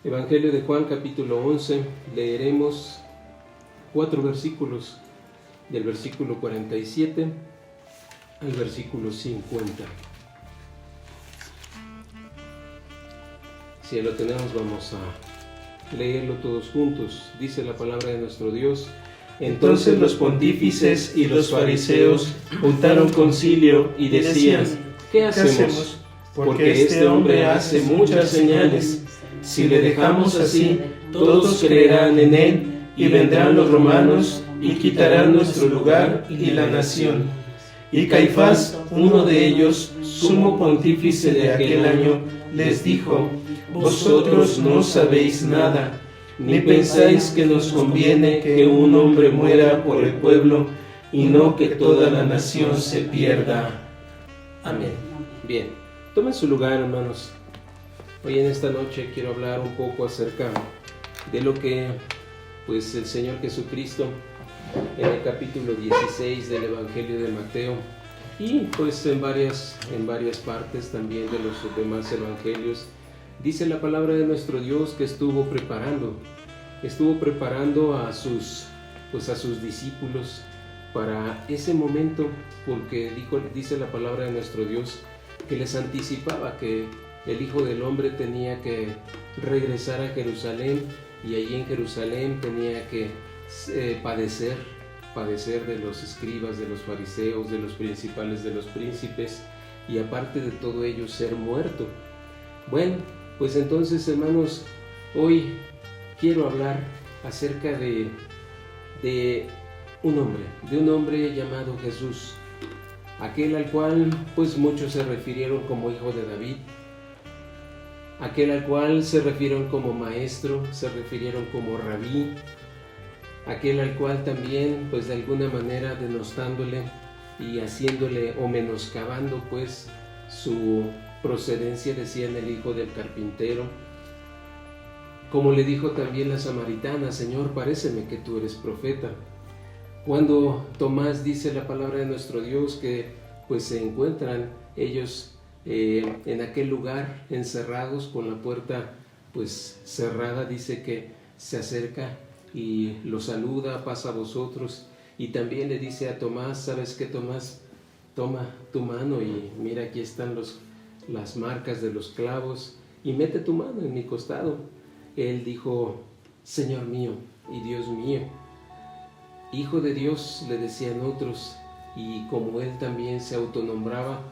Evangelio de Juan, capítulo 11, leeremos 4 versículos, del versículo 47 al versículo 50. Si ya lo tenemos, vamos a leerlo todos juntos. Dice la palabra de nuestro Dios: Entonces los pontífices y los fariseos juntaron concilio y decían: ¿Qué hacemos? Porque este hombre hace muchas señales. Si le dejamos así, todos creerán en él, y vendrán los romanos y quitarán nuestro lugar y la nación. Y Caifás, uno de ellos, sumo pontífice de aquel año, les dijo: Vosotros no sabéis nada, ni pensáis que nos conviene que un hombre muera por el pueblo, y no que toda la nación se pierda. Amén. Bien, tomen su lugar, hermanos. Hoy en esta noche quiero hablar un poco acerca de lo que el Señor Jesucristo en el capítulo 16 del Evangelio de Mateo y en varias partes también de los demás evangelios, dice la palabra de nuestro Dios que estuvo preparando a sus discípulos para ese momento, porque dice la palabra de nuestro Dios que les anticipaba que el Hijo del Hombre tenía que regresar a Jerusalén, y allí en Jerusalén tenía que padecer de los escribas, de los fariseos, de los principales, de los príncipes, y aparte de todo ello ser muerto. Bueno, pues entonces, hermanos, hoy quiero hablar acerca de un hombre llamado Jesús, aquel al cual muchos se refirieron como hijo de David, aquel al cual se refirieron como maestro, se refirieron como rabí, aquel al cual también de alguna manera denostándole y haciéndole o menoscabando su procedencia decían el hijo del carpintero. Como le dijo también la samaritana: Señor, paréceme que tú eres profeta. Cuando Tomás, dice la palabra de nuestro Dios, que se encuentran ellos en aquel lugar encerrados con la puerta cerrada, dice que se acerca y lo saluda: pasa a vosotros. Y también le dice a Tomás: ¿sabes qué, Tomás? Toma tu mano y mira, aquí están las marcas de los clavos, y mete tu mano en mi costado. Él dijo: Señor mío y Dios mío. Hijo de Dios, le decían otros, y como él también se autonombraba,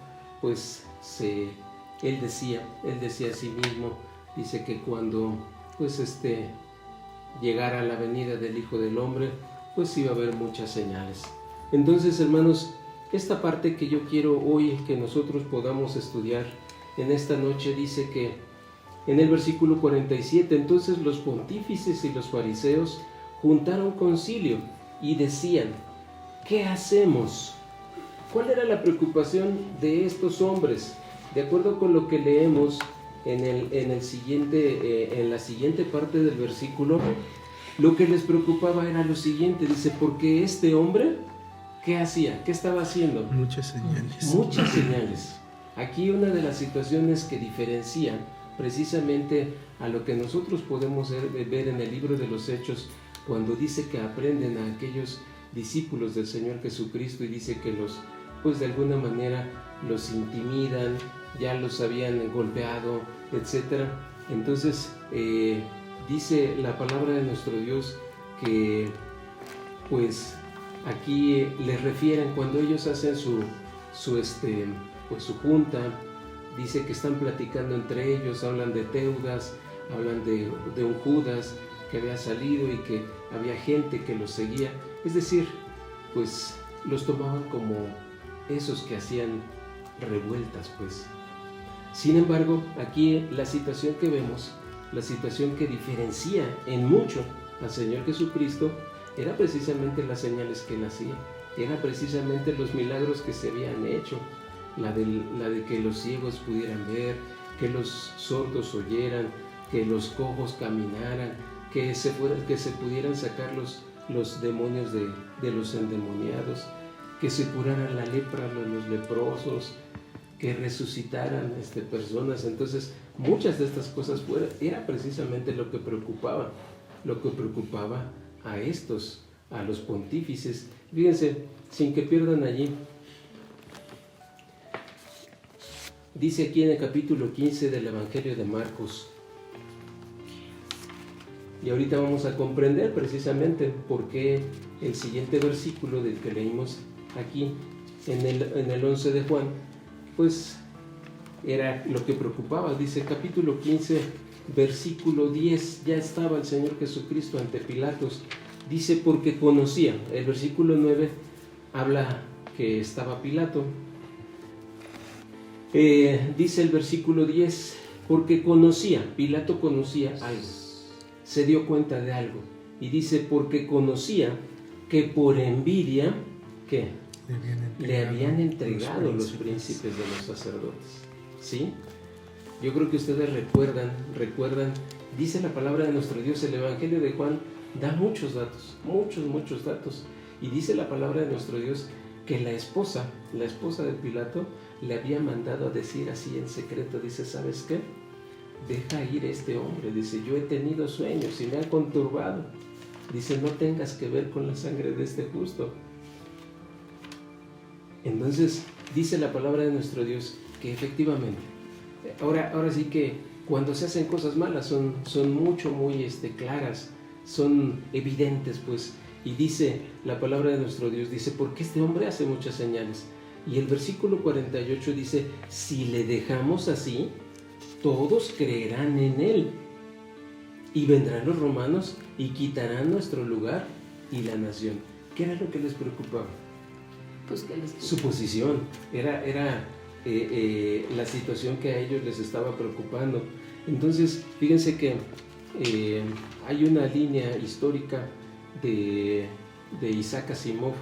él decía a sí mismo, dice que cuando llegara a la venida del Hijo del Hombre, iba a haber muchas señales. Entonces, hermanos, esta parte que yo quiero hoy que nosotros podamos estudiar en esta noche, dice que en el versículo 47, entonces los pontífices y los fariseos juntaron concilio y decían: ¿qué hacemos? ¿Cuál era la preocupación de estos hombres? De acuerdo con lo que leemos en la siguiente parte del versículo, lo que les preocupaba era lo siguiente. Dice: porque este hombre, ¿qué hacía? ¿Qué estaba haciendo? Muchas señales. Muchas señales. Aquí una de las situaciones que diferencian precisamente a lo que nosotros podemos ver en el libro de los Hechos, cuando dice que aprenden a aquellos discípulos del Señor Jesucristo, y dice que de alguna manera los intimidan, ya los habían golpeado, etc. Entonces dice la palabra de nuestro Dios que aquí les refieren, cuando ellos hacen su junta, dice que están platicando entre ellos, hablan de Teudas, hablan de un Judas que había salido y que había gente que los seguía. Es decir, los tomaban como esos que hacían revueltas. Sin embargo, aquí la situación que vemos, la situación que diferencia en mucho al Señor Jesucristo, era precisamente las señales que él hacía, era precisamente los milagros que se habían hecho, la de que los ciegos pudieran ver, que los sordos oyeran, que los cojos caminaran, que se pudieran sacar los demonios de los endemoniados, que se curara la lepra a los leprosos, que resucitaran personas. Entonces, muchas de estas cosas era precisamente lo que preocupaba a los pontífices. Fíjense, sin que pierdan allí, dice aquí en el capítulo 15 del Evangelio de Marcos, y ahorita vamos a comprender precisamente por qué el siguiente versículo del que leímos aquí en el 11 de Juan, pues era lo que preocupaba. Dice capítulo 15, versículo 10, ya estaba el Señor Jesucristo ante Pilatos. Dice, porque conocía. El versículo 9 habla que estaba Pilato. Dice el versículo 10, porque Pilato conocía algo, se dio cuenta de algo, y dice, porque conocía que por envidia, ¿qué? Le habían entregado los príncipes de los sacerdotes. ¿Sí? Yo creo que ustedes recuerdan, dice la palabra de nuestro Dios, el Evangelio de Juan da muchos datos, muchos datos, y dice la palabra de nuestro Dios que la esposa de Pilato le había mandado a decir así en secreto, dice, ¿sabes qué? Deja ir a este hombre, dice, yo he tenido sueños y me han conturbado, dice, no tengas que ver con la sangre de este justo. Entonces, dice la palabra de nuestro Dios que efectivamente, ahora sí que cuando se hacen cosas malas son muy claras, son evidentes, pues, y dice la palabra de nuestro Dios, dice, porque este hombre hace muchas señales. Y el versículo 48 dice, si le dejamos así, todos creerán en él, y vendrán los romanos y quitarán nuestro lugar y la nación. ¿Qué era lo que les preocupaba? Pues que su posición, era la situación que a ellos les estaba preocupando. Entonces, fíjense que hay una línea histórica de Isaac Asimov,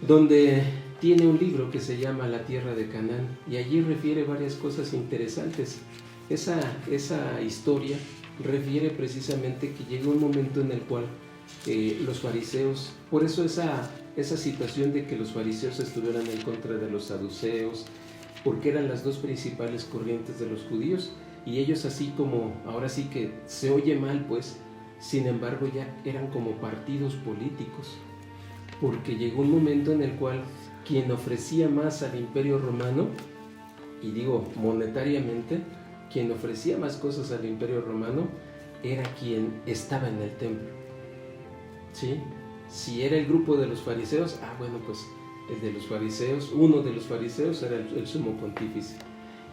donde tiene un libro que se llama La Tierra de Canaán, y allí refiere varias cosas interesantes. Esa historia refiere precisamente que llegó un momento en el cual los fariseos, por eso esa situación de que los fariseos estuvieran en contra de los saduceos, porque eran las dos principales corrientes de los judíos, y ellos así como, ahora sí que se oye mal pues, sin embargo ya eran como partidos políticos, porque llegó un momento en el cual quien ofrecía más al Imperio Romano, y digo monetariamente, quien ofrecía más cosas al Imperio Romano era quien estaba en el templo, ¿sí? Si era el grupo de los fariseos, bueno, pues el de los fariseos, uno de los fariseos era el sumo pontífice.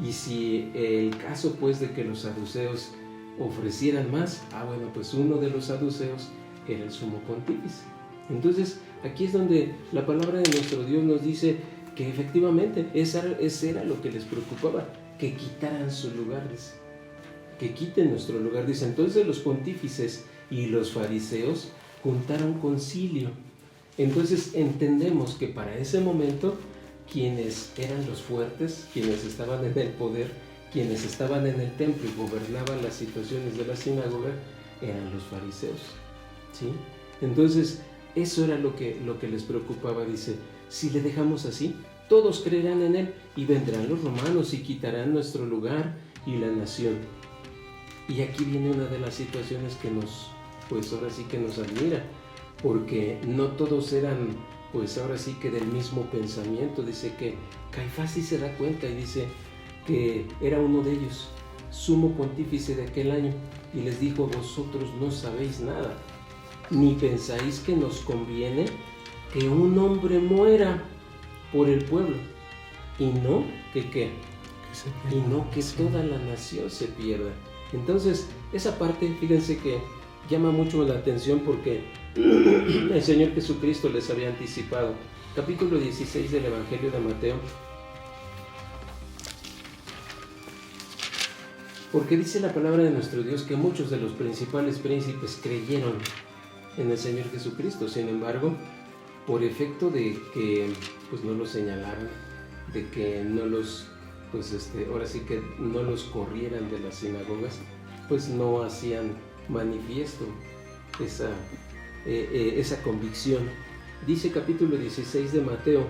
Y si el caso pues de que los saduceos ofrecieran más, bueno, pues uno de los saduceos era el sumo pontífice. Entonces, aquí es donde la palabra de nuestro Dios nos dice que efectivamente ese era lo que les preocupaba, que quitaran su lugar, dice, que quiten nuestro lugar, dice. Entonces los pontífices y los fariseos juntaron concilio. Entonces entendemos que para ese momento quienes eran los fuertes, quienes estaban en el poder, quienes estaban en el templo y gobernaban las situaciones de la sinagoga, eran los fariseos, ¿sí? Entonces eso era lo que les preocupaba. Dice, si le dejamos así, todos creerán en él, y vendrán los romanos y quitarán nuestro lugar y la nación. Y aquí viene una de las situaciones que pues ahora sí que nos admira, porque no todos eran, pues ahora sí que del mismo pensamiento. Dice que Caifás sí se da cuenta y dice que era uno de ellos, sumo pontífice de aquel año, y les dijo, vosotros no sabéis nada, ni pensáis que nos conviene que un hombre muera por el pueblo, y no que ¿qué? Y no que toda la nación se pierda. Entonces, esa parte, fíjense que llama mucho la atención, porque el Señor Jesucristo les había anticipado. Capítulo 16 del Evangelio de Mateo. Porque dice la palabra de nuestro Dios que muchos de los principales príncipes creyeron en el Señor Jesucristo. Sin embargo, por efecto de que pues no los señalaran, de que no los, pues ahora sí que no los corrieran de las sinagogas, pues no hacían manifiesto esa convicción. Dice capítulo 16 de Mateo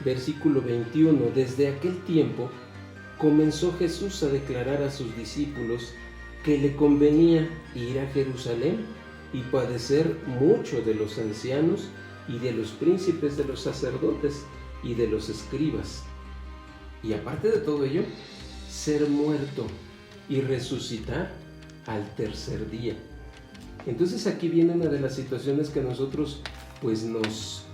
versículo 21, desde aquel tiempo comenzó Jesús a declarar a sus discípulos que le convenía ir a Jerusalén y padecer mucho de los ancianos y de los príncipes de los sacerdotes y de los escribas. Y aparte de todo ello, ser muerto y resucitar al tercer día. Entonces aquí viene una de las situaciones que nosotros pues nos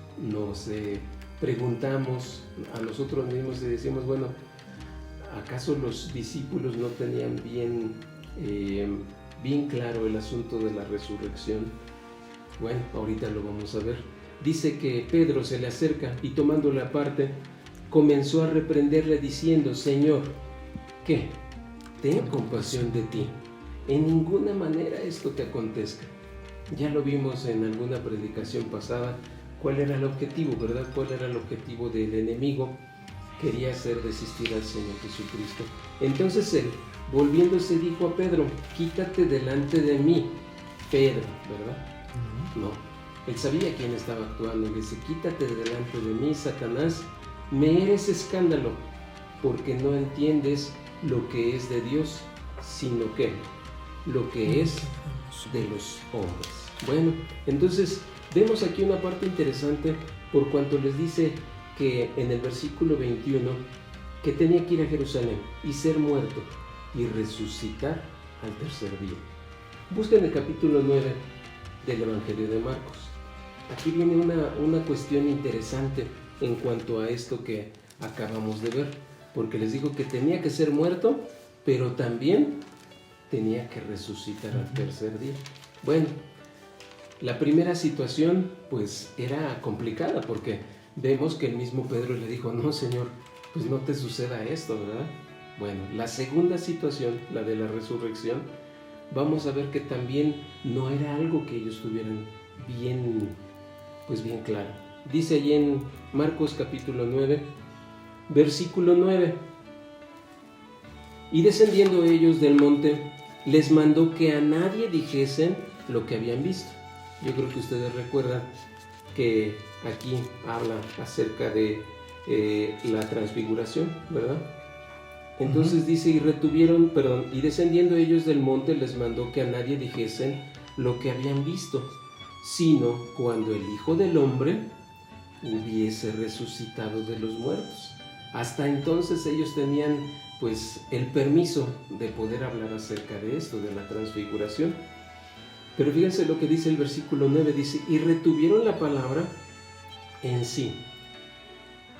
preguntamos a nosotros mismos y decimos, bueno, ¿acaso los discípulos no tenían bien claro el asunto de la resurrección? Bueno, ahorita lo vamos a ver. Dice que Pedro se le acerca y tomándole aparte, comenzó a reprenderle diciendo, Señor, ¿qué? Ten compasión de ti. En ninguna manera esto te acontezca. Ya lo vimos en alguna predicación pasada, cuál era el objetivo, ¿verdad? ¿Cuál era el objetivo del enemigo? Quería hacer desistir al Señor Jesucristo. Entonces él, volviéndose, dijo a Pedro, quítate delante de mí, Pedro, ¿verdad? No, él sabía quién estaba actuando, y le dice, quítate delante de mí, Satanás, me eres escándalo, porque no entiendes lo que es de Dios, sino que lo que es de los hombres. Bueno, entonces vemos aquí una parte interesante por cuanto les dice que en el versículo 21 que tenía que ir a Jerusalén y ser muerto y resucitar al tercer día. Busquen el capítulo 9 del Evangelio de Marcos. Aquí viene una cuestión interesante en cuanto a esto que acabamos de ver, porque les digo que tenía que ser muerto, pero también tenía que resucitar al tercer día. Bueno, la primera situación pues era complicada porque vemos que el mismo Pedro le dijo, no Señor, pues no te suceda esto, ¿verdad? Bueno, la segunda situación, la de la resurrección, vamos a ver que también no era algo que ellos tuvieran bien claro. Dice allí en Marcos capítulo 9, versículo 9, y descendiendo ellos del monte, les mandó que a nadie dijesen lo que habían visto. Yo creo que ustedes recuerdan que aquí habla acerca de la transfiguración, ¿verdad? Entonces dice, y descendiendo ellos del monte les mandó que a nadie dijesen lo que habían visto, sino cuando el Hijo del Hombre hubiese resucitado de los muertos. Hasta entonces ellos tenían pues el permiso de poder hablar acerca de esto, de la transfiguración. Pero fíjense lo que dice el versículo 9, dice, y retuvieron la palabra en sí.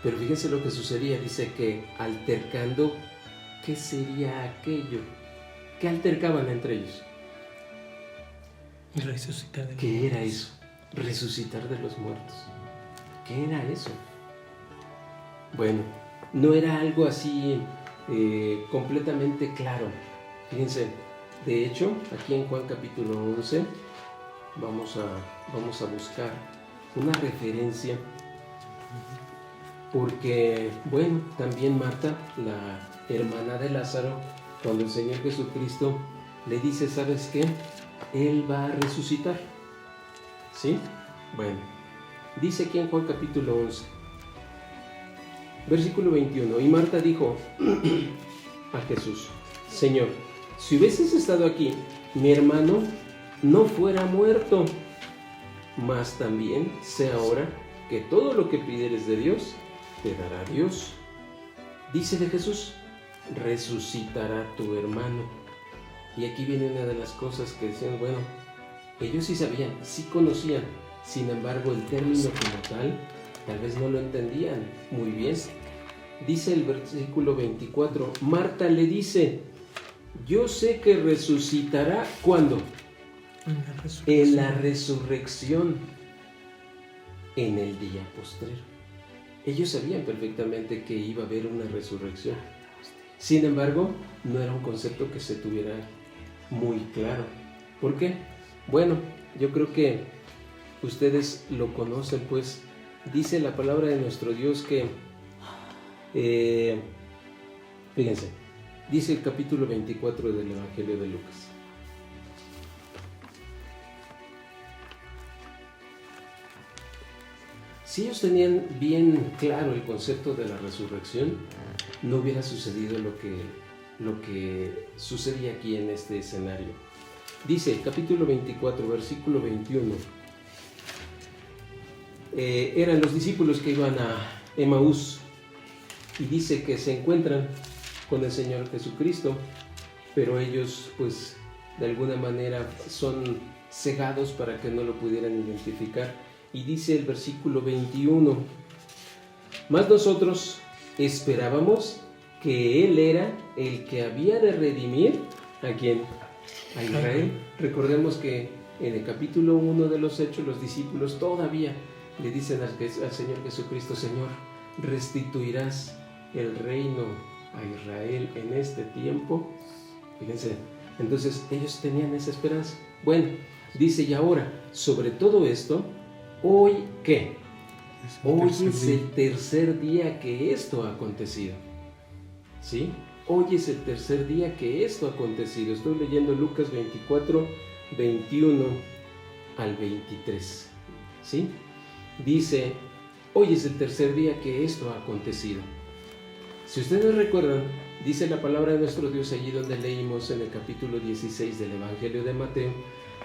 Pero fíjense lo que sucedía, dice que altercando, ¿qué sería aquello? ¿Qué altercaban entre ellos? Resucitar de los ¿Qué era eso? Resucitar de los muertos. ¿Qué era eso? Bueno, no era algo así completamente claro. Fíjense, de hecho, aquí en Juan capítulo 11 vamos a buscar una referencia, porque, bueno, también Marta, la hermana de Lázaro, cuando el Señor Jesucristo le dice, ¿sabes qué? Él va a resucitar. ¿Sí? Bueno, dice aquí en Juan capítulo 11, versículo 21, y Marta dijo a Jesús, Señor, si hubieses estado aquí, mi hermano no fuera muerto. Mas también sé ahora que todo lo que pidieres de Dios, te dará Dios. Dice de Jesús, resucitará tu hermano. Y aquí viene una de las cosas que decían, bueno, ellos sí sabían, sí conocían, sin embargo el término como tal vez no lo entendían muy bien. Dice el versículo 24, Marta le dice, yo sé que resucitará, ¿cuándo? En la resurrección, en el día postrero. Ellos sabían perfectamente que iba a haber una resurrección. Sin embargo, no era un concepto que se tuviera muy claro. ¿Por qué? Bueno, yo creo que ustedes lo conocen, pues dice la palabra de nuestro Dios que, fíjense, dice el capítulo 24 del Evangelio de Lucas. Si ellos tenían bien claro el concepto de la resurrección, no hubiera sucedido lo que sucedía aquí en este escenario. Dice, capítulo 24, versículo 21, eran los discípulos que iban a Emaús, y dice que se encuentran con el Señor Jesucristo, pero ellos pues de alguna manera son cegados para que no lo pudieran identificar. Y dice el versículo 21, mas nosotros esperábamos que Él era el que había de redimir ¿a quién? A Israel. Recordemos que en el capítulo 1 de los Hechos los discípulos todavía le dicen al Señor Jesucristo: Señor, ¿restituirás el reino a Israel en este tiempo? Fíjense, entonces ellos tenían esa esperanza. Bueno, dice, y ahora, sobre todo esto, hoy, ¿qué? Hoy es el tercer día que esto ha acontecido. ¿Sí? Hoy es el tercer día que esto ha acontecido. Estoy leyendo Lucas 24, 21 al 23. ¿Sí? Dice, hoy es el tercer día que esto ha acontecido. Si ustedes recuerdan, dice la palabra de nuestro Dios allí donde leímos en el capítulo 16 del Evangelio de Mateo,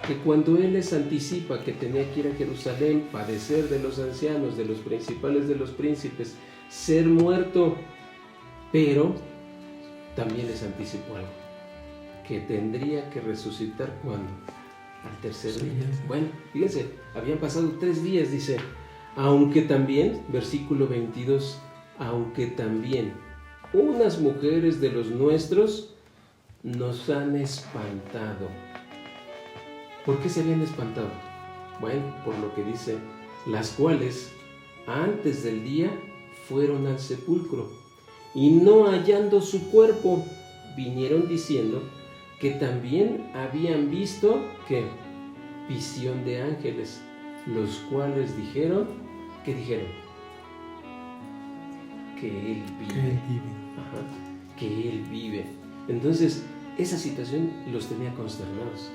que cuando Él les anticipa que tenía que ir a Jerusalén, padecer de los ancianos, de los principales de los príncipes, ser muerto, pero también les anticipó algo, que tendría que resucitar ¿cuándo? Al tercer día. Bueno, fíjense, habían pasado 3 días, dice, aunque también, versículo 22, aunque también unas mujeres de los nuestros nos han espantado. ¿Por qué se habían espantado? Bueno, por lo que dice, las cuales antes del día fueron al sepulcro y no hallando su cuerpo, vinieron diciendo que también habían visto ¿qué? Visión de ángeles, los cuales dijeron, ¿qué dijeron? Que Él vive. Ajá, que Él vive. Entonces, esa situación los tenía consternados.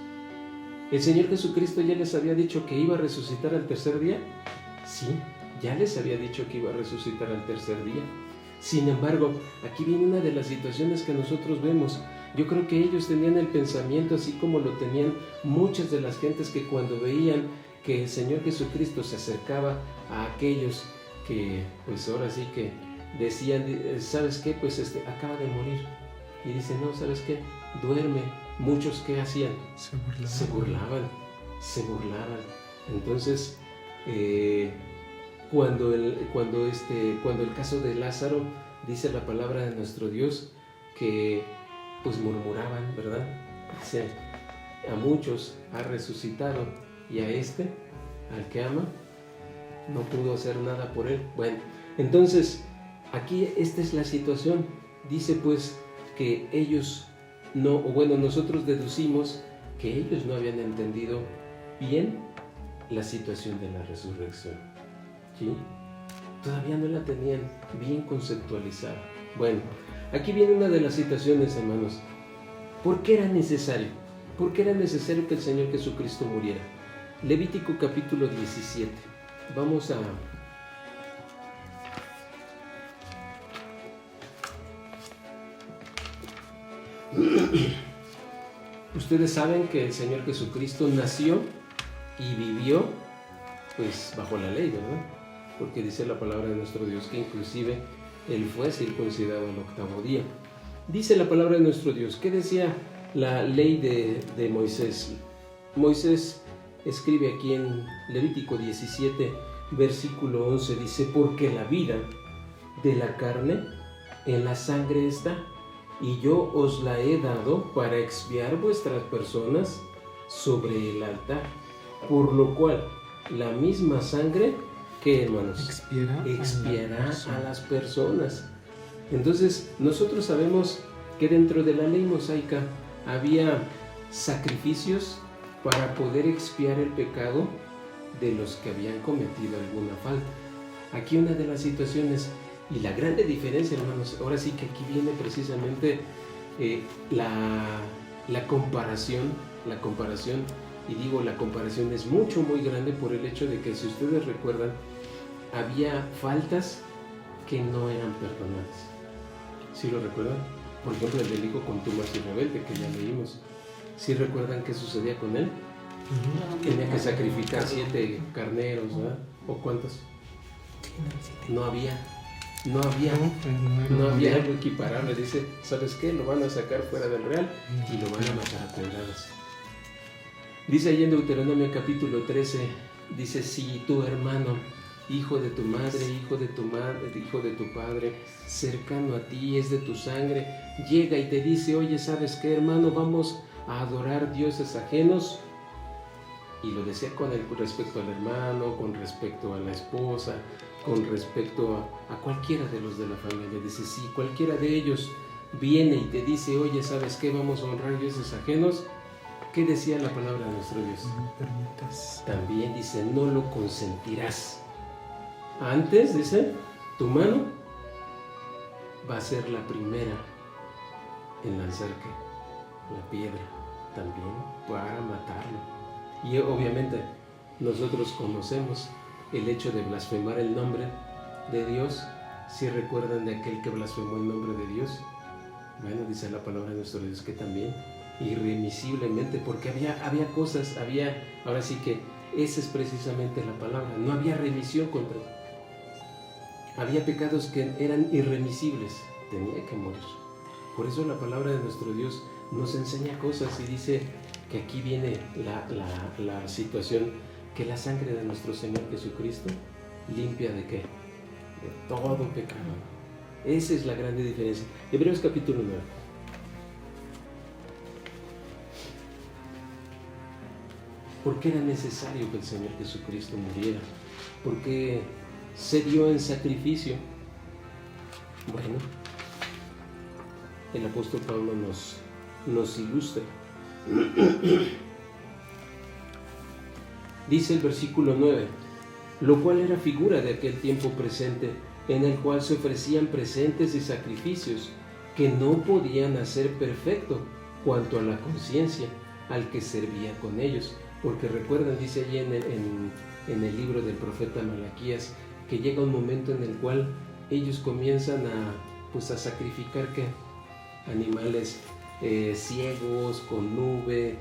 ¿El Señor Jesucristo ya les había dicho que iba a resucitar al tercer día? Sí, ya les había dicho que iba a resucitar al tercer día. Sin embargo, aquí viene una de las situaciones que nosotros vemos. Yo creo que ellos tenían el pensamiento así como lo tenían muchas de las gentes que cuando veían que el Señor Jesucristo se acercaba a aquellos que, pues ahora sí que decían, ¿sabes qué? Pues acaba de morir. Y dicen, no, ¿sabes qué? Duerme. Muchos, ¿qué hacían? Se burlaban. Entonces, cuando el caso de Lázaro, dice la palabra de nuestro Dios que pues murmuraban, ¿verdad? Dice, a muchos ha resucitado y a al que ama, no pudo hacer nada por él. Bueno, entonces, aquí esta es la situación. Dice pues que ellos no, o bueno, nosotros deducimos que ellos no habían entendido bien la situación de la resurrección. ¿Sí? Todavía no la tenían bien conceptualizada. Bueno, aquí viene una de las situaciones, hermanos. ¿Por qué era necesario? ¿Por qué era necesario que el Señor Jesucristo muriera? Levítico capítulo 17. Vamos a... Ustedes saben que el Señor Jesucristo nació y vivió pues bajo la ley, ¿verdad? Porque dice la palabra de nuestro Dios que inclusive Él fue circuncidado al 8º día. Dice la palabra de nuestro Dios, ¿qué decía la ley de Moisés? Moisés escribe aquí en Levítico 17, versículo 11, dice, porque la vida de la carne en la sangre está, y yo os la he dado para expiar vuestras personas sobre el altar, por lo cual la misma sangre, ¿qué, hermanos? Expiará a las personas. Entonces, nosotros sabemos que dentro de la ley mosaica había sacrificios para poder expiar el pecado de los que habían cometido alguna falta. Aquí una de las situaciones y la grande diferencia, hermanos, ahora sí que aquí viene precisamente la comparación, y digo la comparación es muy grande por el hecho de que si ustedes recuerdan, había faltas que no eran perdonadas. ¿Sí lo recuerdan? Por ejemplo, el del hijo contumax y rebelde, que ya leímos. ¿Sí recuerdan qué sucedía con él? Tenía que sacrificar 7 carneros, ¿verdad? ¿O cuántos? No había algo equiparable. Dice, ¿sabes qué? Lo van a sacar fuera del real y lo van a matar a pedradas. Dice ahí en Deuteronomio capítulo 13, dice, si tu hermano, hijo de tu madre, hijo de tu padre, cercano a ti, es de tu sangre, llega y te dice, oye, ¿sabes qué, hermano? Vamos a adorar dioses ajenos. Y lo decía con respecto al hermano, con respecto a la esposa, con respecto a cualquiera de los de la familia. Dice, si cualquiera de ellos viene y te dice, oye, ¿sabes qué? Vamos a honrar dioses ajenos. ¿Qué decía la palabra de nuestro Dios? No permitas. También dice, no lo consentirás. Antes, dice, tu mano va a ser la primera en lanzar la piedra también para matarlo. Y obviamente nosotros conocemos el hecho de blasfemar el nombre de Dios. ¿Sí recuerdan de aquel que blasfemó el nombre de Dios? Bueno, dice la palabra de nuestro Dios que también irremisiblemente, porque había cosas, ahora sí que esa es precisamente la palabra, no había remisión contra. Había pecados que eran irremisibles, tenía que morir. Por eso la palabra de nuestro Dios nos enseña cosas y dice que aquí viene la situación, que la sangre de nuestro Señor Jesucristo limpia ¿de qué? De todo pecado. Esa es la grande diferencia. Hebreos capítulo 9. ¿Por qué era necesario que el Señor Jesucristo muriera? ¿Por qué se dio en sacrificio? Bueno, el apóstol Pablo nos ilustra. Dice el versículo 9, lo cual era figura de aquel tiempo presente, en el cual se ofrecían presentes y sacrificios que no podían hacer perfecto cuanto a la conciencia al que servía con ellos. Porque recuerdan, dice allí en el libro del profeta Malaquías, que llega un momento en el cual ellos comienzan a sacrificar ¿qué? Animales ciegos, con nube,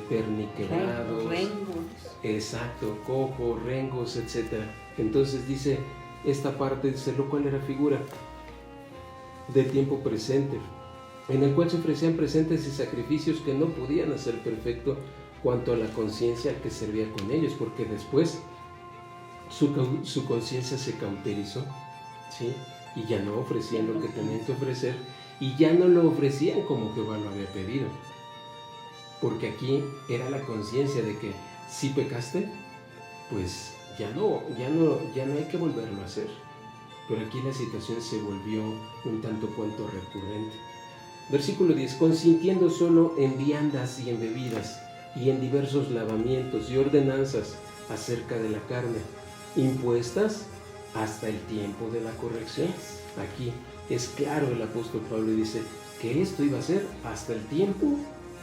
perniquebrados, rengos. Exacto, cojos, rengos, etc. Entonces dice esta parte, dice, lo cual era figura del tiempo presente, en el cual se ofrecían presentes y sacrificios que no podían hacer perfecto cuanto a la conciencia al que servía con ellos, porque después su conciencia se cauterizó, ¿sí? Y ya no ofrecían lo que tenían que ofrecer, y ya no lo ofrecían como Jehová lo había pedido, porque aquí era la conciencia de que si pecaste, pues ya no hay que volverlo a hacer. Pero aquí la situación se volvió un tanto cuanto recurrente. Versículo 10, consintiendo solo en viandas y en bebidas, y en diversos lavamientos y ordenanzas acerca de la carne, impuestas hasta el tiempo de la corrección. Aquí es claro el apóstol Pablo dice que esto iba a ser hasta el tiempo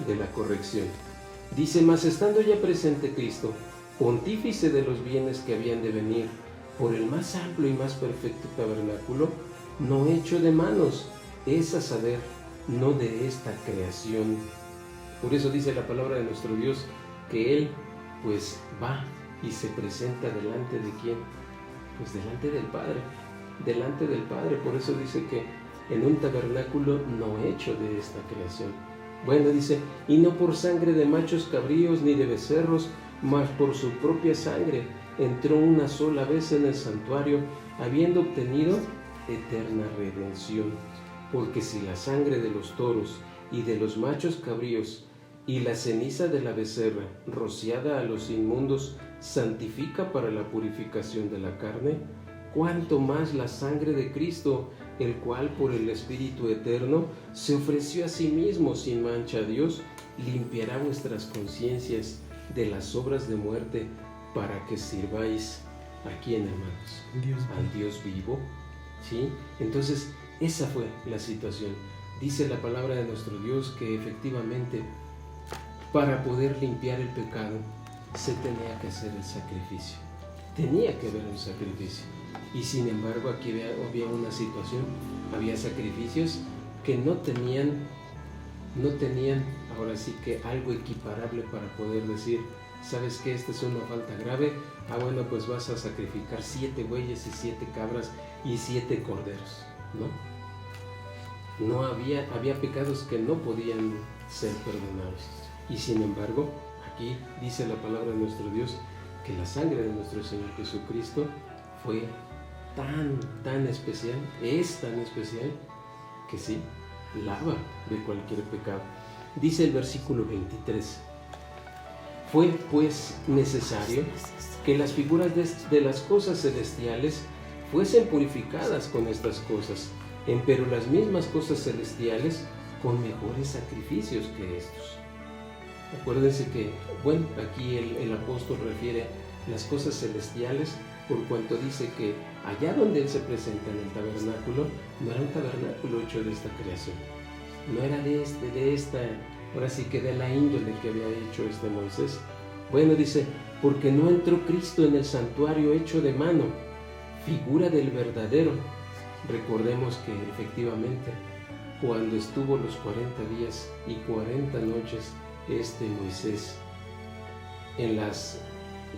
de la corrección. Dice, mas estando ya presente Cristo, pontífice de los bienes que habían de venir, por el más amplio y más perfecto tabernáculo, no hecho de manos, es a saber, no de esta creación. Por eso dice la palabra de nuestro Dios que Él pues va y se presenta delante de ¿quién? Pues delante del Padre, delante del Padre. Por eso dice que en un tabernáculo no hecho de esta creación. Bueno, dice, y no por sangre de machos cabríos ni de becerros, mas por su propia sangre entró una sola vez en el santuario, habiendo obtenido eterna redención. Porque si la sangre de los toros y de los machos cabríos y la ceniza de la becerra rociada a los inmundos santifica para la purificación de la carne, cuánto más la sangre de Cristo, el cual por el Espíritu Eterno se ofreció a sí mismo sin mancha a Dios, limpiará vuestras conciencias de las obras de muerte para que sirváis a quién, hermanos, al Dios vivo. ¿Sí? Entonces esa fue la situación. Dice la palabra de nuestro Dios que efectivamente para poder limpiar el pecado se tenía que hacer el sacrificio. Tenía que haber un sacrificio. Y sin embargo aquí había una situación, había sacrificios que no tenían ahora sí que algo equiparable para poder decir, ¿sabes qué? Esta es una falta grave. Bueno, pues vas a sacrificar 7 bueyes y 7 cabras y 7 corderos, ¿no? No había pecados que no podían ser perdonados. Y sin embargo, aquí dice la palabra de nuestro Dios que la sangre de nuestro Señor Jesucristo fue tan especial, es tan especial, que sí, lava de cualquier pecado. Dice el versículo 23, fue pues necesario que las figuras de las cosas celestiales fuesen purificadas con estas cosas, pero las mismas cosas celestiales con mejores sacrificios que estos. Acuérdense que, bueno, aquí el apóstol refiere las cosas celestiales por cuanto dice que allá donde él se presenta en el tabernáculo, no era un tabernáculo hecho de esta creación, no era de esta, ahora sí que de la índole que había hecho Moisés. Bueno, dice, porque no entró Cristo en el santuario hecho de mano, figura del verdadero. Recordemos que efectivamente, cuando estuvo los 40 días y 40 noches Moisés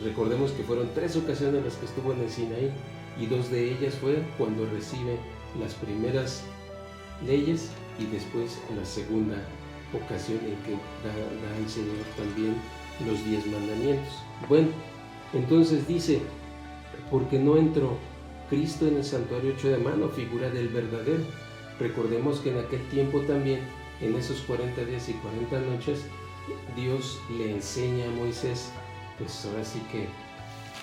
recordemos que fueron 3 ocasiones las que estuvo en el Sinaí, y 2 de ellas fue cuando recibe las primeras leyes y después la segunda ocasión en que da el Señor también los 10 mandamientos. Bueno, entonces dice, porque no entró Cristo en el santuario hecho de mano, figura del verdadero. Recordemos que en aquel tiempo también, en esos 40 días y 40 noches, Dios le enseña a Moisés, pues ahora sí que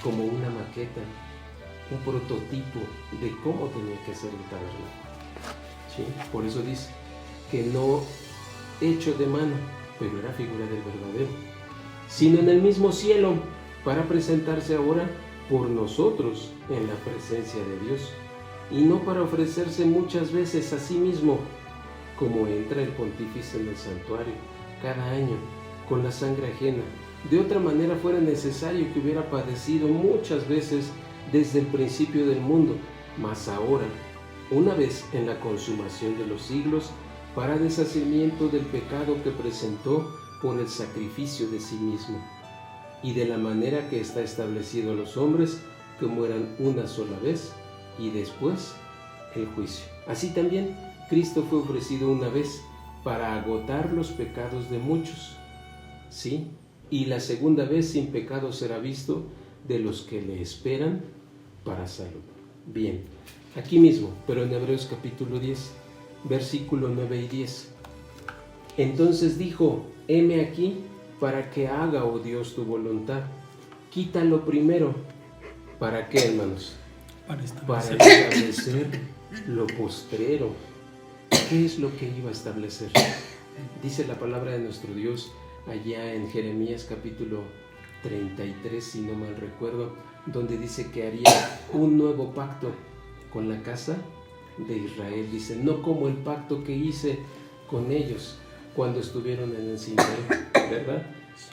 como una maqueta, un prototipo de cómo tenía que ser el tabernáculo. ¿Sí? Por eso dice que no hecho de mano, pero era figura del verdadero, sino en el mismo cielo, para presentarse ahora por nosotros en la presencia de Dios, y no para ofrecerse muchas veces a sí mismo, como entra el pontífice en el santuario cada año con la sangre ajena. De otra manera fuera necesario que hubiera padecido muchas veces desde el principio del mundo, mas ahora, una vez en la consumación de los siglos, para deshacimiento del pecado que presentó por el sacrificio de sí mismo, y de la manera que está establecido a los hombres, que mueran una sola vez, y después el juicio. Así también Cristo fue ofrecido una vez para agotar los pecados de muchos, ¿sí? Y la segunda vez sin pecado será visto de los que le esperan para salud. Bien, aquí mismo, pero en Hebreos capítulo 10, versículo 9 y 10. Entonces dijo, heme aquí para que haga, oh Dios, tu voluntad. Quítalo primero. ¿Para qué, hermanos? Para establecer lo postrero. ¿Qué es lo que iba a establecer? Dice la palabra de nuestro Dios allá en Jeremías capítulo 33, si no mal recuerdo, donde dice que haría un nuevo pacto con la casa de Israel. Dice, no como el pacto que hice con ellos cuando estuvieron en el Sinaí, ¿verdad?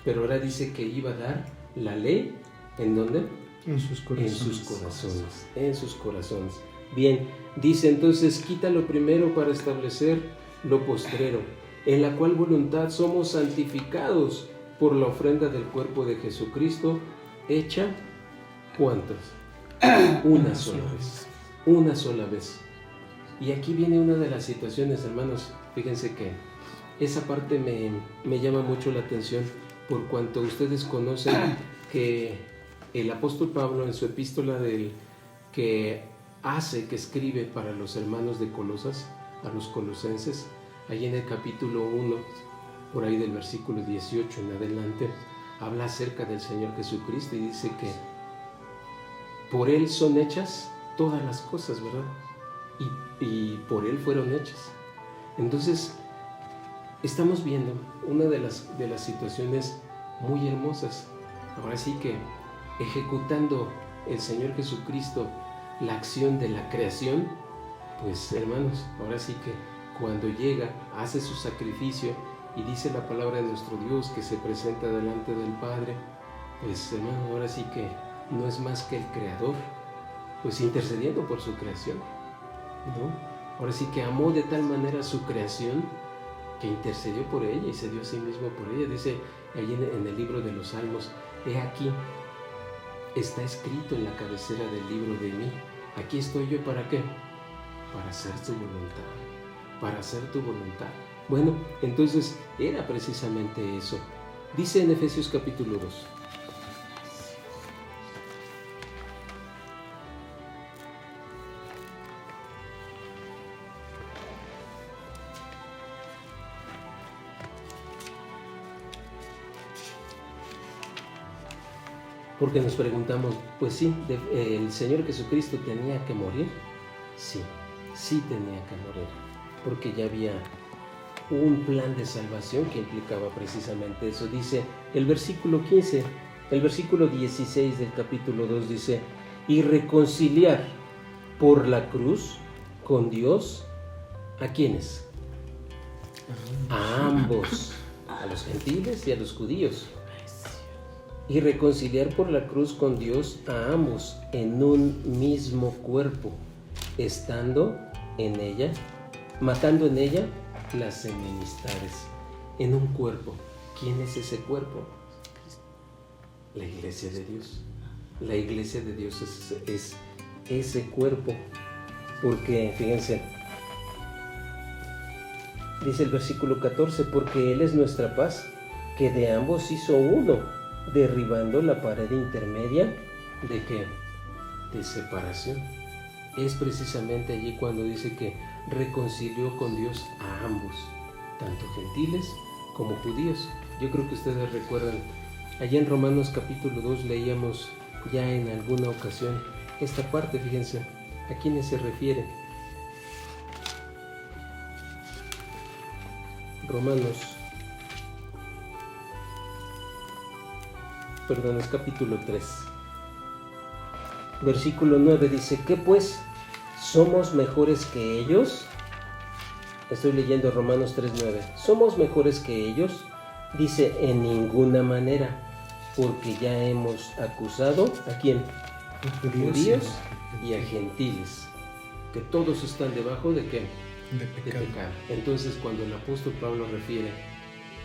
Pero ahora dice que iba a dar la ley, ¿en dónde? En sus corazones. En sus corazones. Bien, dice entonces, quítalo primero para establecer lo postrero, en la cual voluntad somos santificados por la ofrenda del cuerpo de Jesucristo, hecha, ¿cuántas? Una sola vez. Y aquí viene una de las situaciones, hermanos, fíjense que esa parte me llama mucho la atención, por cuanto ustedes conocen que el apóstol Pablo en su epístola que escribe para los hermanos de Colosas, a los colosenses, ahí en el capítulo 1, por ahí del versículo 18 en adelante, habla acerca del Señor Jesucristo y dice que por Él son hechas todas las cosas, ¿verdad? Y por Él fueron hechas. Entonces, estamos viendo una de las situaciones muy hermosas. Ahora sí que ejecutando el Señor Jesucristo la acción de la creación, pues hermanos, ahora sí que cuando llega, hace su sacrificio y dice la palabra de nuestro Dios que se presenta delante del Padre, pues hermano, ahora sí que no es más que el Creador pues intercediendo por su creación, ¿no? Ahora sí que amó de tal manera su creación que intercedió por ella y se dio a sí mismo por ella. Dice ahí en el libro de los Salmos: he aquí, está escrito en la cabecera del libro de mí. Aquí estoy yo, ¿para qué? Para hacer tu voluntad, para hacer tu voluntad. Bueno, entonces era precisamente eso. Dice en Efesios capítulo 2. Porque nos preguntamos, pues sí, ¿el Señor Jesucristo tenía que morir? Sí, sí tenía que morir, porque ya había un plan de salvación que implicaba precisamente eso. Dice el versículo 15, el versículo 16 del capítulo 2 dice: y reconciliar por la cruz con Dios, ¿a quiénes? A ambos, a los gentiles y a los judíos. Y reconciliar por la cruz con Dios a ambos en un mismo cuerpo, estando en ella, matando en ella las enemistades. En un cuerpo. ¿Quién es ese cuerpo? La iglesia de Dios. La iglesia de Dios es ese cuerpo. Porque, fíjense, dice el versículo 14: porque Él es nuestra paz, que de ambos hizo uno, derribando la pared intermedia de ¿qué? De separación. Es precisamente allí cuando dice que reconcilió con Dios a ambos, tanto gentiles como judíos. Yo creo que ustedes recuerdan, allá en Romanos capítulo 2 leíamos ya en alguna ocasión esta parte. Fíjense, ¿a quiénes se refiere? Es capítulo 3, versículo 9, dice: ¿qué pues? ¿Somos mejores que ellos? Estoy leyendo Romanos 3:9. ¿Somos mejores que ellos? Dice: en ninguna manera, porque ya hemos acusado ¿a quién? A judíos y a gentiles, que todos están debajo de ¿qué? De pecado. Entonces, cuando el apóstol Pablo refiere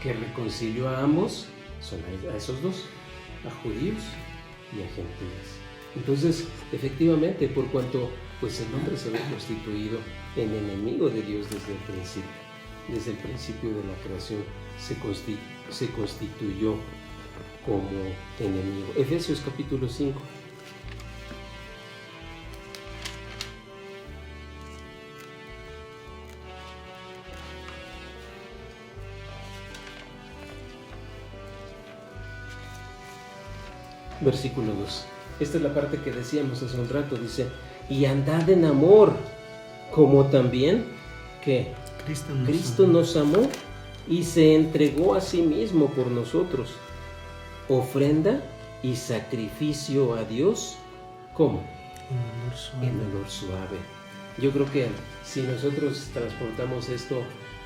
que reconcilió a ambos, son a esos dos, a judíos y a gentiles. Entonces, efectivamente, por cuanto pues el hombre se ve constituido en enemigo de Dios desde el principio de la creación, se constituyó como enemigo. Efesios capítulo 5. Versículo 2. Esta es la parte que decíamos hace un rato. Dice: y andad en amor, como también que Cristo nos amó y se entregó a sí mismo por nosotros, ofrenda y sacrificio a Dios. ¿Cómo? En olor suave. Yo creo que si nosotros transportamos esto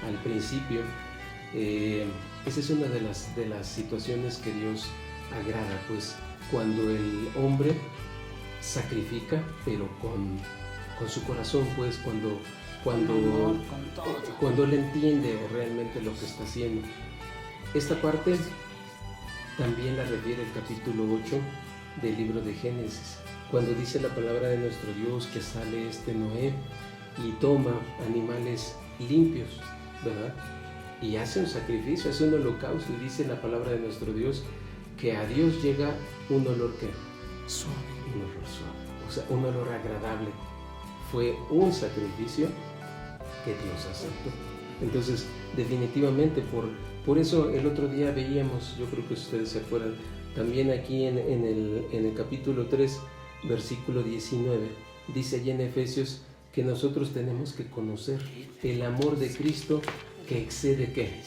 al principio, esa es una de las situaciones que Dios agrada, pues cuando el hombre sacrifica, pero con su corazón, pues cuando él entiende realmente lo que está haciendo. Esta parte también la refiere el capítulo 8 del libro de Génesis, cuando dice la palabra de nuestro Dios que sale Noé y toma animales limpios, ¿verdad? Y hace un sacrificio, hace un holocausto, y dice la palabra de nuestro Dios que a Dios llega un olor que suave, un olor suave, o sea, un olor agradable. Fue un sacrificio que Dios aceptó. Entonces, definitivamente, por eso el otro día veíamos, yo creo que ustedes se acuerdan, también aquí en el capítulo 3, versículo 19, dice allí en Efesios que nosotros tenemos que conocer el amor de Cristo que excede ¿qué?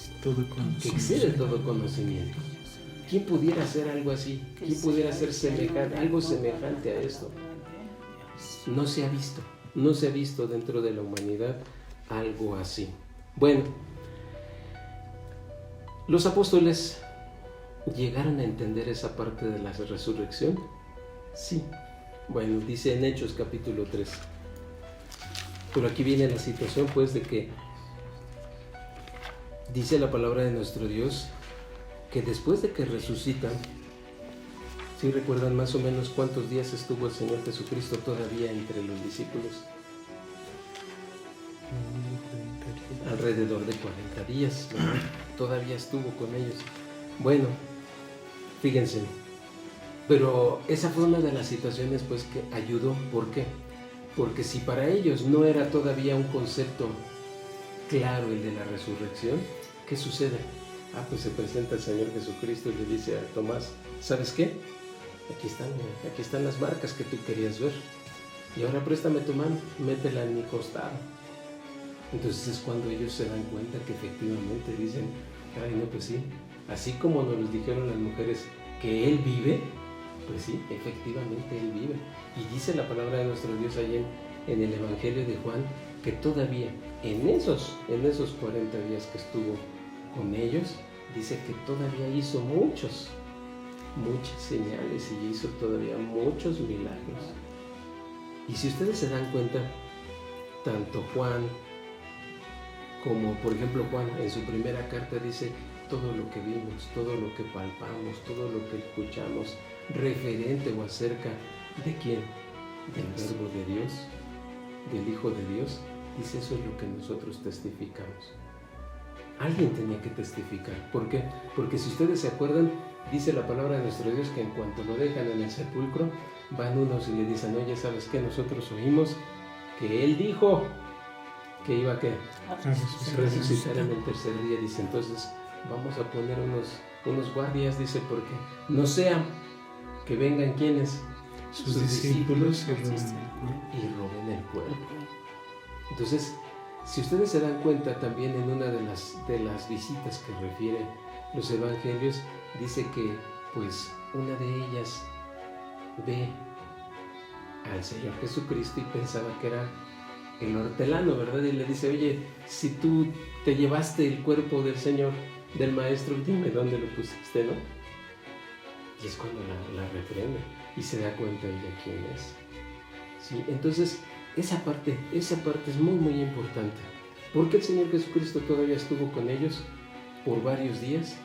Que excede todo conocimiento. ¿Quién pudiera hacer algo así? ¿Quién pudiera hacer algo semejante a esto? No se ha visto dentro de la humanidad algo así. Bueno, los apóstoles llegaron a entender esa parte de la resurrección. Sí, Bueno, dice en Hechos capítulo 3. Pero aquí viene la situación pues de que dice la palabra de nuestro Dios que después de que resucitan, ¿sí recuerdan más o menos cuántos días estuvo el Señor Jesucristo todavía entre los discípulos? Alrededor de 40 días, ¿no? Todavía estuvo con ellos. Bueno, fíjense, pero esa fue una de las situaciones pues que ayudó. ¿Por qué? Porque si para ellos no era todavía un concepto claro el de la resurrección, ¿qué sucede? Pues se presenta el Señor Jesucristo y le dice a Tomás, ¿sabes qué? Aquí están las marcas que tú querías ver. Y ahora préstame tu mano, métela en mi costado. Entonces es cuando ellos se dan cuenta que efectivamente dicen, ay no, pues sí, así como nos dijeron las mujeres que Él vive, pues sí, efectivamente Él vive. Y dice la palabra de nuestro Dios ahí en el Evangelio de Juan, que todavía en esos 40 días que estuvo con ellos, dice que todavía hizo muchas señales y hizo todavía muchos milagros. Y si ustedes se dan cuenta, tanto Juan como por ejemplo Juan en su primera carta dice todo lo que vimos, todo lo que palpamos, todo lo que escuchamos referente o acerca de quién, del Verbo de Dios, del Hijo de Dios, dice eso es lo que nosotros testificamos. Alguien tenía que testificar. ¿Por qué? Porque si ustedes se acuerdan, dice la palabra de nuestro Dios que en cuanto lo dejan en el sepulcro, van unos y le dicen, oye, ¿sabes qué? Nosotros oímos que Él dijo que iba a resucitar en el tercer día. Dice, entonces vamos a poner unos guardias, dice, porque no sea que vengan quienes, sus discípulos y roben el cuerpo. Entonces, si ustedes se dan cuenta también en una de las visitas que refiere los evangelios, dice que pues una de ellas ve al Señor Jesucristo y pensaba que era el hortelano, ¿verdad? Y le dice, oye, si tú te llevaste el cuerpo del Señor, del Maestro, dime dónde lo pusiste, ¿no? Y es cuando la reprende y se da cuenta ella quién es. ¿Sí? Entonces, esa parte es muy, muy importante. ¿Por qué el Señor Jesucristo todavía estuvo con ellos por varios días?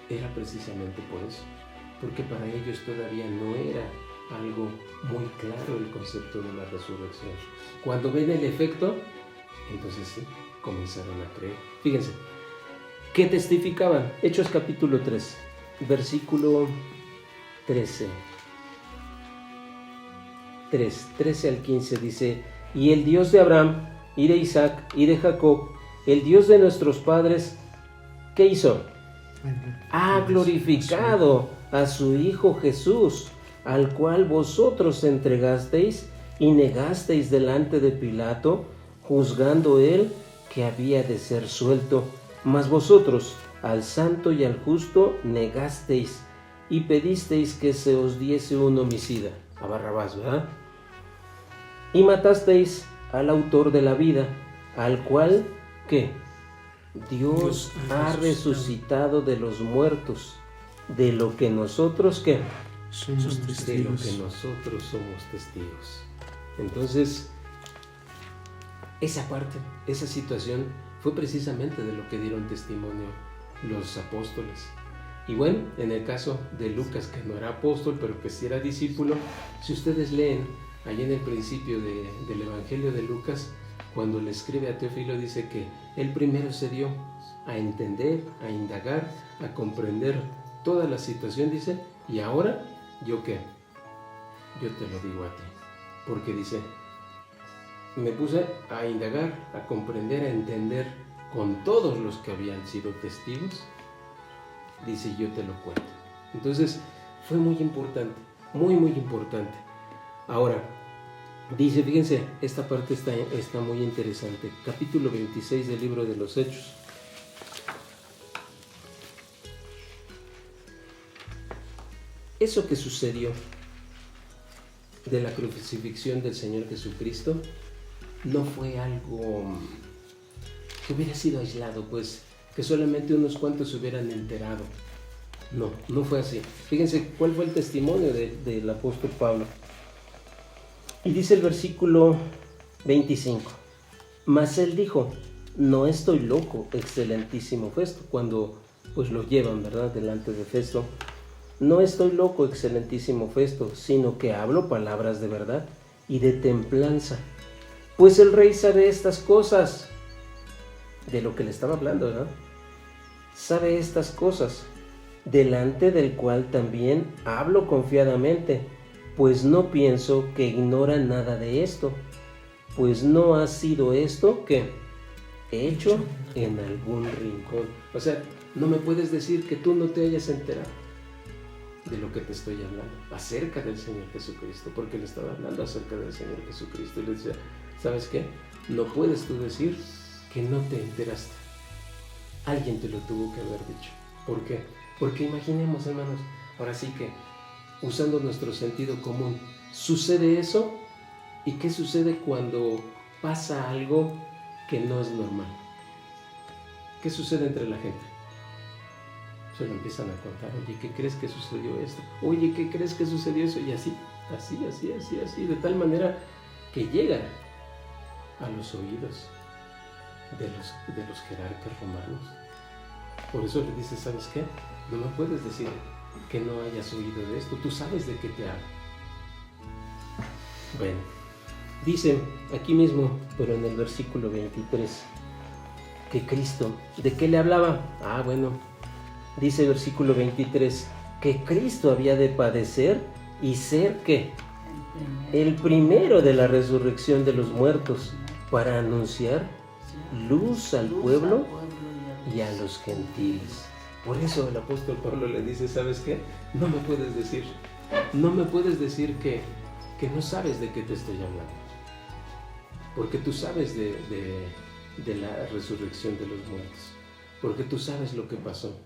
Era precisamente por eso. Porque para ellos todavía no era algo muy claro el concepto de la resurrección. Cuando ven el efecto, entonces sí, comenzaron a creer. Fíjense, ¿qué testificaban? Hechos capítulo 3, versículo 13 al 15 dice, y el Dios de Abraham, y de Isaac, y de Jacob, el Dios de nuestros padres, ¿qué hizo? Ha glorificado a su Hijo Jesús, al cual vosotros entregasteis y negasteis delante de Pilato, juzgando él que había de ser suelto. Mas vosotros al santo y al justo negasteis y pedisteis que se os diese un homicida, a Barrabás, ¿verdad? Y matasteis al autor de la vida, al cual, ¿qué? Dios ha resucitado de los muertos, de lo que nosotros, ¿qué? Somos testigos. De lo que nosotros somos testigos. Entonces, esa parte, esa situación fue precisamente de lo que dieron testimonio los apóstoles. Y bueno, en el caso de Lucas, que no era apóstol, pero que sí era discípulo, si ustedes leen allí en el principio del Evangelio de Lucas, cuando le escribe a Teófilo, dice que él primero se dio a entender, a indagar, a comprender toda la situación, dice, y ahora, ¿yo qué? Yo te lo digo a ti. Porque dice, me puse a indagar, a comprender, a entender con todos los que habían sido testigos, dice, yo te lo cuento. Entonces, fue muy importante, muy, muy importante. Ahora, dice, fíjense, esta parte está muy interesante. Capítulo 26 del libro de los Hechos. Eso que sucedió de la crucifixión del Señor Jesucristo no fue algo que hubiera sido aislado, pues que solamente unos cuantos se hubieran enterado. No fue así. Fíjense cuál fue el testimonio del apóstol Pablo. Y dice el versículo 25, mas él dijo, no estoy loco, excelentísimo Festo, cuando pues lo llevan, ¿verdad?, delante de Festo. No estoy loco, excelentísimo Festo, sino que hablo palabras de verdad y de templanza. Pues el rey sabe estas cosas, de lo que le estaba hablando, ¿verdad? Sabe estas cosas, delante del cual también hablo confiadamente, pues no pienso que ignora nada de esto, pues no ha sido esto que hecho en algún rincón. O sea, no me puedes decir que tú no te hayas enterado de lo que te estoy hablando, acerca del Señor Jesucristo, porque le estaba hablando acerca del Señor Jesucristo y le decía, ¿sabes qué? No puedes tú decir que no te enteraste. Alguien te lo tuvo que haber dicho. ¿Por qué? Porque imaginemos, hermanos, ahora sí que, usando nuestro sentido común, sucede eso, ¿y qué sucede cuando pasa algo que no es normal? ¿Qué sucede entre la gente? Se lo empiezan a contar, oye, ¿qué crees que sucedió esto? Oye, ¿qué crees que sucedió eso? Y así, de tal manera que llega a los oídos de los jerarcas romanos. Por eso le dice, ¿sabes qué? No me puedes decir que no hayas oído de esto, tú sabes de qué te hablo. Bueno, dice aquí mismo, pero en el versículo 23, que Cristo, ¿de qué le hablaba? Dice el versículo 23, que Cristo había de padecer y ser, ¿qué? El primero de la resurrección de los muertos, para anunciar luz al pueblo y a los gentiles. Por eso el apóstol Pablo le dice, ¿sabes qué? No me puedes decir que no sabes de qué te estoy hablando, porque tú sabes de la resurrección de los muertos, porque tú sabes lo que pasó.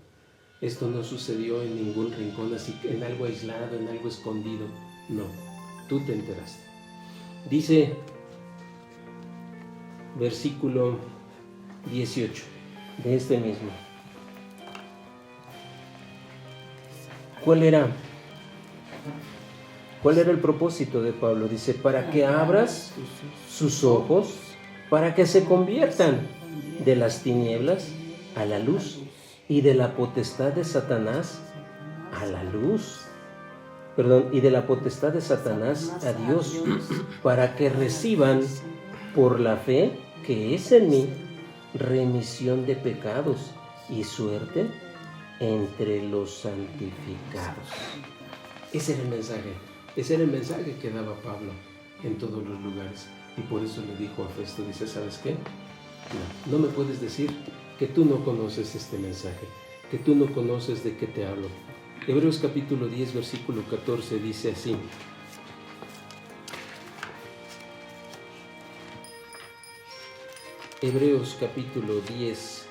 Esto no sucedió en ningún rincón, así en algo aislado, en algo escondido. No, tú te enteraste. Dice versículo 18 de este mismo. ¿Cuál era el propósito de Pablo? Dice, para que abras sus ojos, para que se conviertan de las tinieblas a la luz y de la potestad de Satanás a la luz. Y de la potestad de Satanás a Dios, para que reciban por la fe que es en mí remisión de pecados y suerte entre los santificados. Ese era el mensaje que daba Pablo en todos los lugares. Y por eso le dijo a Festo, dice, ¿sabes qué? No me puedes decir que tú no conoces este mensaje, que tú no conoces de qué te hablo. Hebreos capítulo 10, versículo 14 dice así. Hebreos capítulo 10,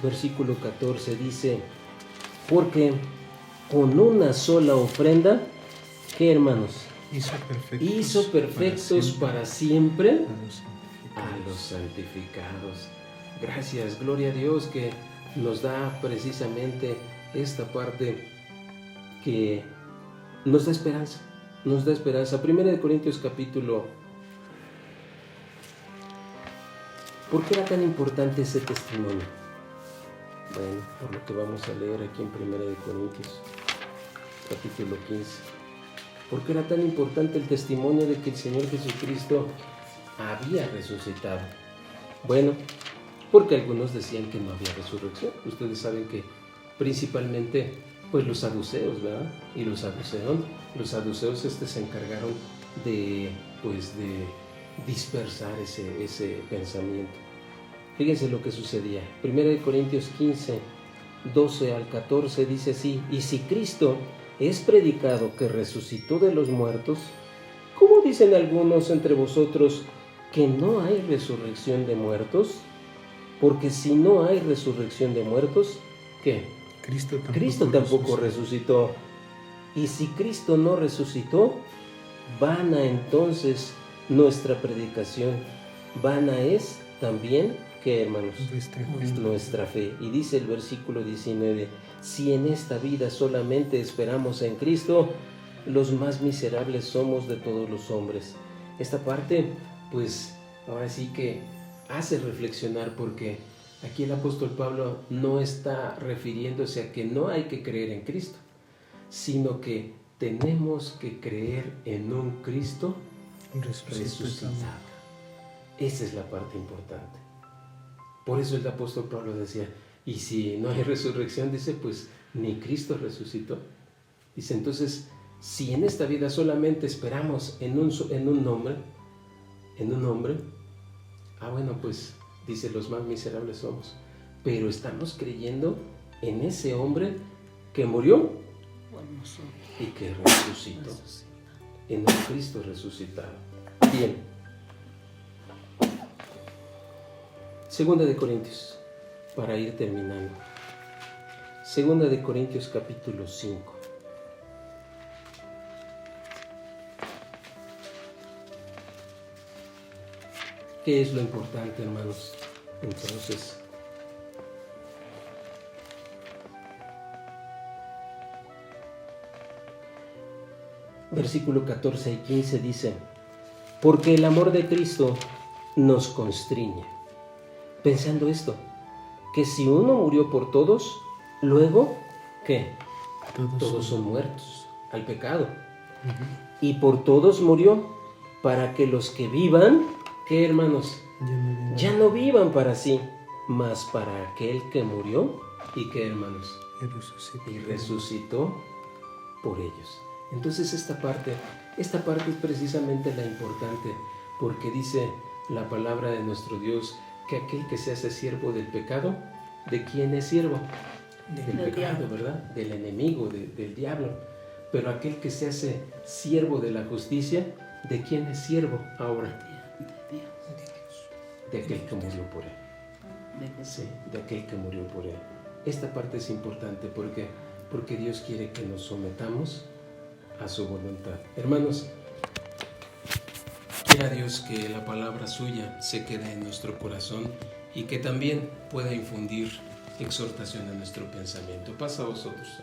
versículo 14 dice, porque con una sola ofrenda, ¿qué, hermanos? Hizo perfectos para siempre a los santificados. Gracias, gloria a Dios que nos da precisamente esta parte que nos da esperanza. 1 Corintios capítulo. ¿Por qué era tan importante ese testimonio? Bueno, por lo que vamos a leer aquí en 1 Corintios capítulo 15. ¿Por qué era tan importante el testimonio de que el Señor Jesucristo había resucitado? Bueno, porque algunos decían que no había resurrección. Ustedes saben que principalmente pues los saduceos, ¿verdad? Y los saduceos se encargaron de dispersar ese pensamiento. Fíjense lo que sucedía. 1 Corintios 15, 12 al 14 dice así, y si Cristo es predicado que resucitó de los muertos, ¿cómo dicen algunos entre vosotros que no hay resurrección de muertos? Porque si no hay resurrección de muertos, ¿qué? Cristo tampoco resucitó. Y si Cristo no resucitó, vana entonces nuestra predicación, vana es también, ¿qué, hermanos? Nuestra fe. Y dice el versículo 19, si en esta vida solamente esperamos en Cristo, los más miserables somos de todos los hombres. Esta parte, pues, ahora sí que hace reflexionar, porque aquí el apóstol Pablo no está refiriéndose a que no hay que creer en Cristo, sino que tenemos que creer en un Cristo resucitado. Esa es la parte importante. Por eso el apóstol Pablo decía, y si no hay resurrección, dice, pues ni Cristo resucitó. Dice, entonces, si en esta vida solamente esperamos en un hombre, bueno, pues dice, los más miserables somos, pero estamos creyendo en ese hombre que murió y que resucitó, en un Cristo resucitado. Bien. Segunda de Corintios, para ir terminando. Segunda de Corintios capítulo 5. ¿Qué es lo importante, hermanos? Entonces, versículo 14 y 15 dice, porque el amor de Cristo nos constriñe, pensando esto, que si uno murió por todos, luego, ¿qué? Todos son muertos al pecado. Y por todos murió, para que los que vivan, ¿qué, hermanos? Ya no vivan para sí, mas para aquel que murió, ¿y qué, hermanos? Y resucitó por ellos. Entonces esta parte es precisamente la importante, porque dice la palabra de nuestro Dios que aquel que se hace siervo del pecado, ¿de quién es siervo? Del pecado, ¿verdad? Del enemigo, del diablo. Pero aquel que se hace siervo de la justicia, ¿de quién es siervo ahora? De aquel que murió por él. Sí, de aquel que murió por él. Esta parte es importante porque Dios quiere que nos sometamos a su voluntad. Hermanos, quiera Dios que la palabra suya se quede en nuestro corazón y que también pueda infundir exhortación en nuestro pensamiento. Pasa a vosotros.